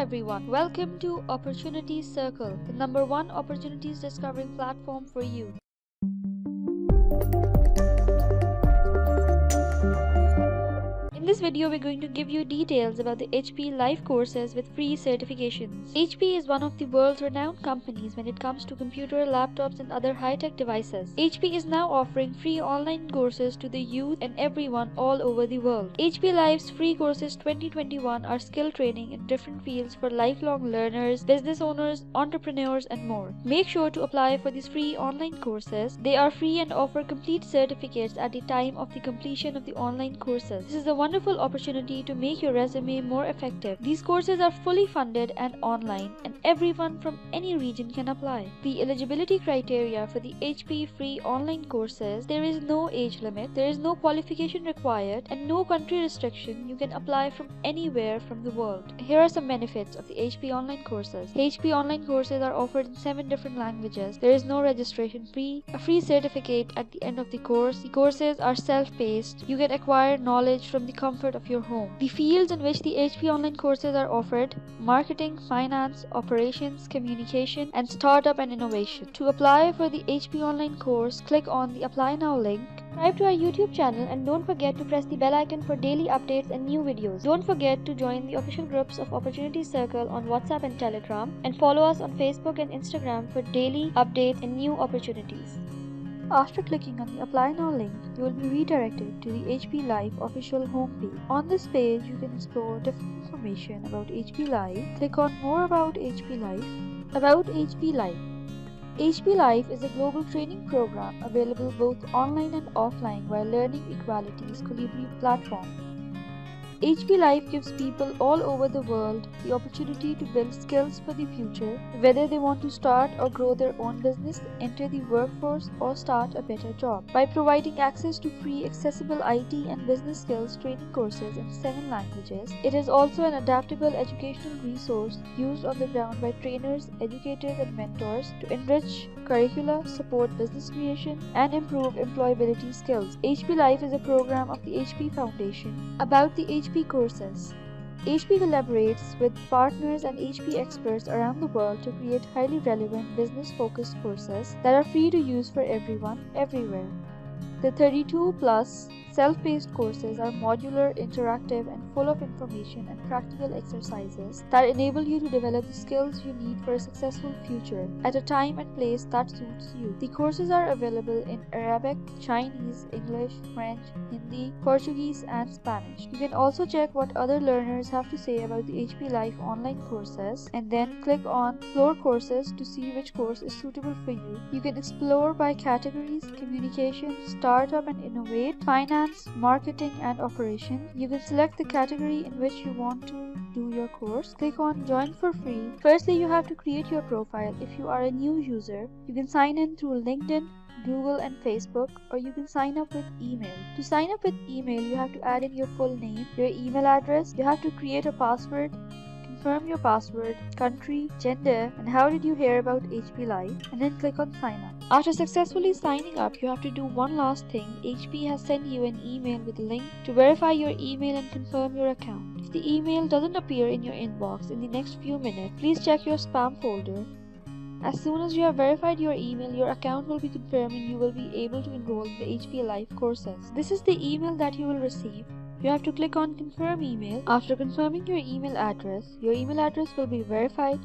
everyone, welcome to Opportunity Circle, the #1 opportunities discovering platform for you. In this video, we're going to give you details about the HP Live courses with free certifications. HP is one of the world's renowned companies when it comes to computer, laptops, and other high-tech devices. HP is now offering free online courses to the youth and everyone all over the world. HP Live's free courses 2021 are skill training in different fields for lifelong learners, business owners, entrepreneurs, and more. Make sure to apply for these free online courses. They are free and offer complete certificates at the time of the completion of the online courses. This is a wonderful opportunity to make your resume more effective. These courses are fully funded and online, and everyone from any region can apply. The eligibility criteria for the HP free online courses: there is no age limit, there is no qualification required, and no country restriction. You can apply from anywhere from the world. Here are some benefits of the HP online courses. HP online courses are offered in 7 different languages. There is no registration fee, a free certificate at the end of the course. The courses are self-paced. You can acquire knowledge from the comfort of your home. The fields in which the HP online courses are offered: marketing, finance, operations, communication, and startup and innovation. To apply for the HP online course, click on the Apply Now link. Subscribe to our YouTube channel and don't forget to press the bell icon for daily updates and new videos. Don't forget to join the official groups of Opportunity Circle on WhatsApp and Telegram, and follow us on Facebook and Instagram for daily updates and new opportunities. After clicking on the Apply Now link, you will be redirected to the HP Live official homepage. On this page, you can explore different information about HP Live. Click on More about HP Live. About HP Live. HP Live is a global training program available both online and offline while learning equality's Colibri platform. HP Live gives people all over the world the opportunity to build skills for the future, whether they want to start or grow their own business, enter the workforce, or start a better job. By providing access to free, accessible IT and business skills training courses in 7 languages, it is also an adaptable educational resource used on the ground by trainers, educators, and mentors to enrich curricula, support business creation, and improve employability skills. HP Live is a program of the HP Foundation. About the HP courses. HP collaborates with partners and HP experts around the world to create highly relevant business-focused courses that are free to use for everyone, everywhere. The 32+ self-paced courses are modular, interactive, and full of information and practical exercises that enable you to develop the skills you need for a successful future at a time and place that suits you. The courses are available in Arabic, Chinese, English, French, Hindi, Portuguese, and Spanish. You can also check what other learners have to say about the HP Live online courses, and then click on Explore Courses to see which course is suitable for you. You can explore by categories: communication, startup and innovate, finance, marketing, and operations. You can select the category in which you want to do your course. Click on Join for free. Firstly, you have to create your profile. If you are a new user, you can sign in through LinkedIn, Google, and Facebook, or you can sign up with email. To sign up with email, you have to add in your full name, your email address, you have to create a password, confirm your password, country, gender, and how did you hear about HP Live, and then click on Sign Up. After successfully signing up, you have to do one last thing. HP has sent you an email with a link to verify your email and confirm your account. If the email doesn't appear in your inbox in the next few minutes, please check your spam folder. As soon as you have verified your email, your account will be confirmed and you will be able to enroll in the HP Live courses. This is the email that you will receive. You have to click on Confirm Email. After confirming your email address will be verified,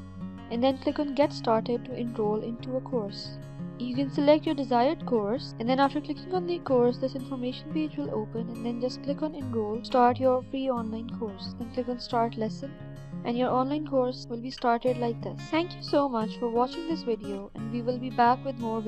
and then click on Get Started to enroll into a course. You can select your desired course, and then after clicking on the course, this information page will open, and then just click on Enroll, start your free online course. Then click on Start Lesson, and your online course will be started like this. Thank you so much for watching this video, and we will be back with more videos.